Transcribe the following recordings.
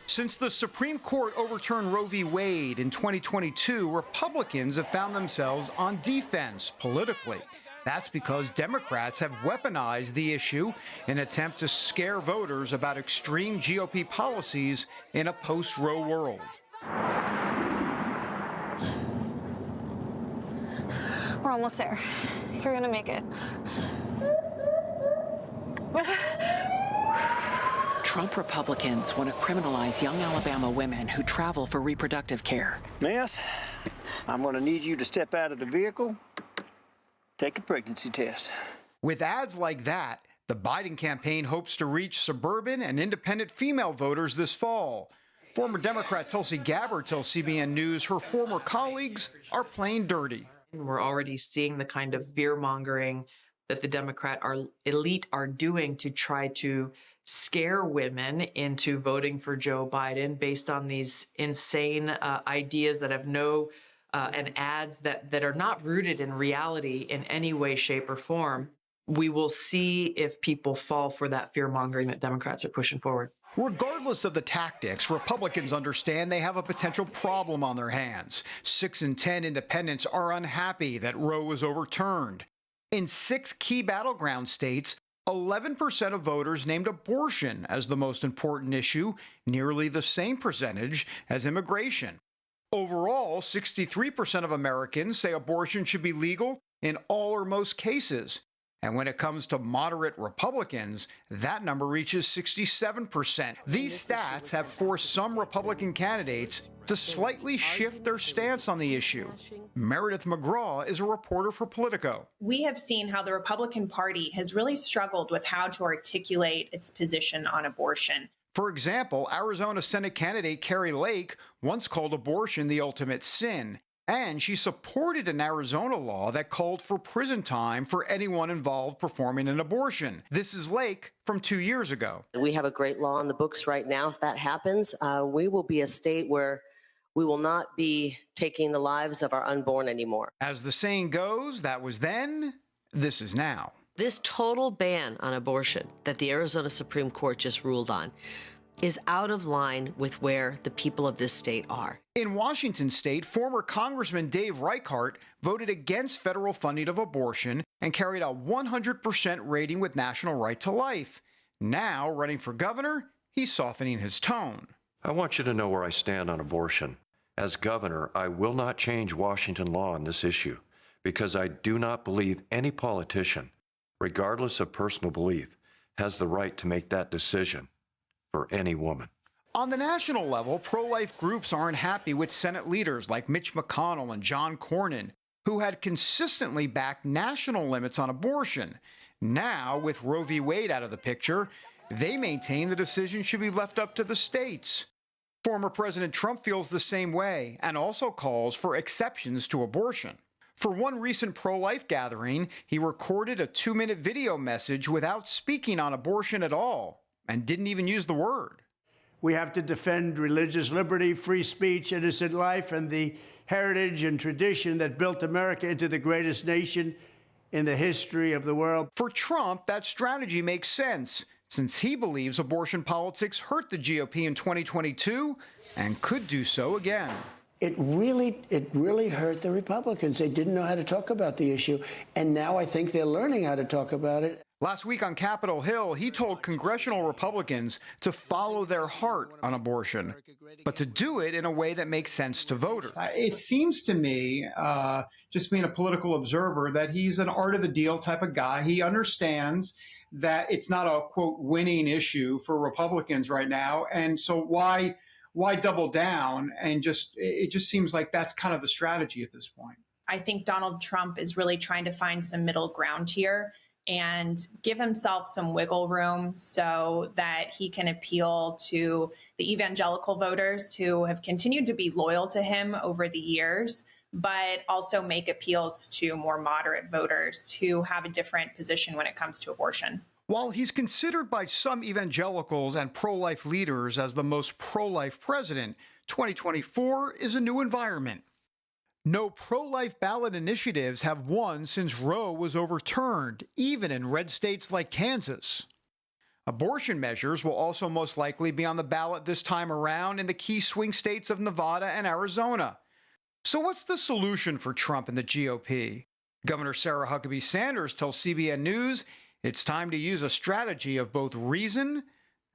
Since the Supreme Court overturned Roe v. Wade in 2022, Republicans have found themselves on defense politically. That's because Democrats have weaponized the issue in an attempt to scare voters about extreme GOP policies in a post-Roe world. We're almost there. You're gonna make it. Trump Republicans want to criminalize young Alabama women who travel for reproductive care. Miss, I'm going to need you to step out of the vehicle, take a pregnancy test. With ads like that, the Biden campaign hopes to reach suburban and independent female voters this fall. Former Democrat Tulsi Gabbard tells CBN News her former colleagues are playing dirty. We're already seeing the kind of fear-mongering that the Democrat elite are doing to try to scare women into voting for Joe Biden based on these insane ideas that have and ads that are not rooted in reality in any way, shape, or form. We will see if people fall for that fear-mongering that Democrats are pushing forward. Regardless of the tactics, Republicans understand they have a potential problem on their hands. 6 in 10 independents are unhappy that Roe was overturned. In 6 key battleground states, 11% of voters named abortion as the most important issue, nearly the same percentage as immigration. Overall, 63% of Americans say abortion should be legal in all or most cases. And when it comes to moderate Republicans, that number reaches 67%. These stats have forced some Republican candidates to slightly shift their stance on the issue. Meredith McGraw is a reporter for Politico. We have seen how the Republican Party has really struggled with how to articulate its position on abortion. For example, Arizona Senate candidate Kari Lake once called abortion the ultimate sin. And she supported an Arizona law that called for prison time for anyone involved performing an abortion. This is Lake from 2 years ago. We have a great law on the books right now. If that happens, we will be a state where we will not be taking the lives of our unborn anymore. As the saying goes, that was then, this is now. This total ban on abortion that the Arizona Supreme Court just ruled on is out of line with where the people of this state are. In Washington state, former Congressman Dave Reichart voted against federal funding of abortion and carried a 100% rating with National Right to Life. Now, running for governor, he's softening his tone. I want you to know where I stand on abortion. As governor, I will not change Washington law on this issue because I do not believe any politician, regardless of personal belief, has the right to make that decision for any woman. On the national level, pro-life groups aren't happy with Senate leaders like Mitch McConnell and John Cornyn, who had consistently backed national limits on abortion. Now, with Roe v. Wade out of the picture, they maintain the decision should be left up to the states. Former President Trump feels the same way and also calls for exceptions to abortion. For one recent pro-life gathering, he recorded a 2-minute video message without speaking on abortion at all and didn't even use the word. We have to defend religious liberty, free speech, innocent life, and the heritage and tradition that built America into the greatest nation in the history of the world. For Trump, that strategy makes sense, since he believes abortion politics hurt the GOP in 2022 and could do so again. It really hurt the Republicans. They didn't know how to talk about the issue, and now I think they're learning how to talk about it. Last week on Capitol Hill, he told congressional Republicans to follow their heart on abortion, but to do it in a way that makes sense to voters. It seems to me, just being a political observer, that he's an art of the deal type of guy. He understands that it's not a, quote, winning issue for Republicans right now, and so why double down? And it just seems like that's kind of the strategy at this point. I think Donald Trump is really trying to find some middle ground here and give himself some wiggle room so that he can appeal to the evangelical voters who have continued to be loyal to him over the years, but also make appeals to more moderate voters who have a different position when it comes to abortion. While he's considered by some evangelicals and pro-life leaders as the most pro-life president, 2024 is a new environment. No pro-life ballot initiatives have won since Roe was overturned, even in red states like Kansas. Abortion measures will also most likely be on the ballot this time around in the key swing states of Nevada and Arizona. So what's the solution for Trump and the GOP? Governor Sarah Huckabee Sanders tells CBN News it's time to use a strategy of both reason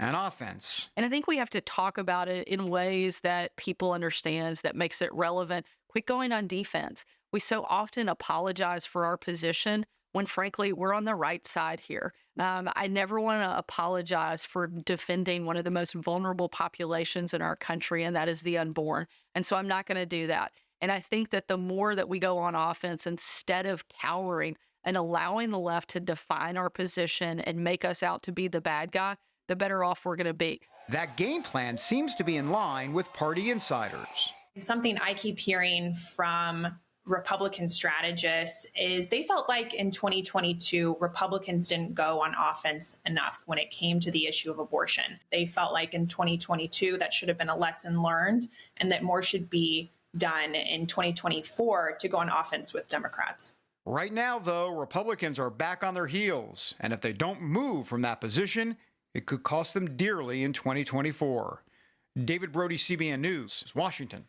and offense. And I think we have to talk about it in ways that people understand, that makes it relevant. Quit going on defense. We so often apologize for our position when, frankly, we're on the right side here. I never want to apologize for defending one of the most vulnerable populations in our country, and that is the unborn. And so I'm not going to do that. And I think that the more that we go on offense instead of cowering and allowing the left to define our position and make us out to be the bad guy, the better off we're going to be. That game plan seems to be in line with party insiders. Something I keep hearing from Republican strategists is they felt like in 2022, Republicans didn't go on offense enough when it came to the issue of abortion. They felt like in 2022, that should have been a lesson learned and that more should be done in 2024 to go on offense with Democrats. Right now, though, Republicans are back on their heels, and if they don't move from that position, it could cost them dearly in 2024. David Brody, CBN News, Washington.